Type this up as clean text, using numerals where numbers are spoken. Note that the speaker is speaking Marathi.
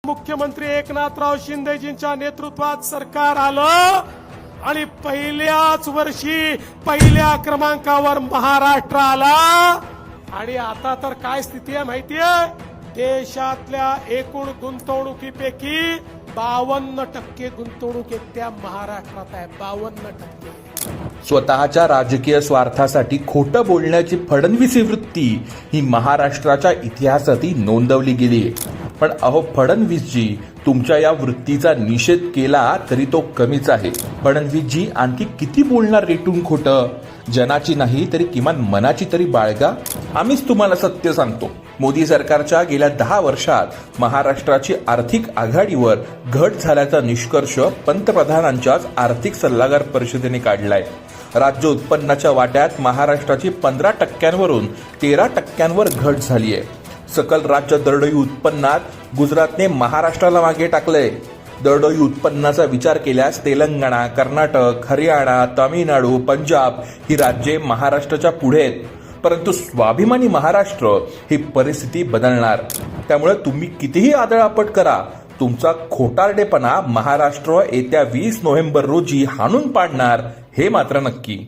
मुख्यमंत्री एकनाथराव शिंदेजींच्या नेतृत्वात सरकार आलं आणि पहिल्याच वर्षी पहिल्या क्रमांकावर महाराष्ट्र आला। आणि आता तर काय स्थिती आहे माहितीये, देशातल्या एकूण गुंतवणुकीपैकी 52% गुंतवणूक एकट्या महाराष्ट्रात आहे। 52%। स्वतःच्या राजकीय स्वार्थासाठी खोटं बोलण्याची फडणवीसी वृत्ती ही महाराष्ट्राच्या इतिहासातही नोंदवली गेली आहे। पण अहो फडणवीसजी, तुमच्या या वृत्तीचा निषेध केला तरी तो कमीच आहे। फडणवीसजी आणखी किती बोलणार रेटून खोटं? जनाची नाही तरी किमान मनाची तरी बाळगा। आम्हीच तुम्हाला सत्य सांगतो, मोदी सरकारच्या गेल्या 10 वर्षात महाराष्ट्राची आर्थिक आघाडीवर घट झाल्याचा निष्कर्ष पंतप्रधानांच्याच आर्थिक सल्लागार परिषदेने काढलाय। राज्य उत्पन्नाच्या वाट्यात महाराष्ट्राची 15%वरून 13%वर घट झाली आहे। सकल राज्य दरडोई उत्पन्नात गुजरातने महाराष्ट्राला मागे टाकलंय। दरडोई उत्पन्नाचा विचार केल्यास तेलंगणा, कर्नाटक, हरियाणा, तामिळनाडू, पंजाब ही राज्ये महाराष्ट्राच्या पुढे आहेत। परंतु स्वाभिमानी महाराष्ट्र ही परिस्थिती बदलणार। त्यामुळे तुम्ही कितीही आदळापट करा, तुमचा खोटारडेपणा महाराष्ट्र येत्या 20 नोव्हेंबर रोजी हाणून पाडणार हे मात्र नक्की।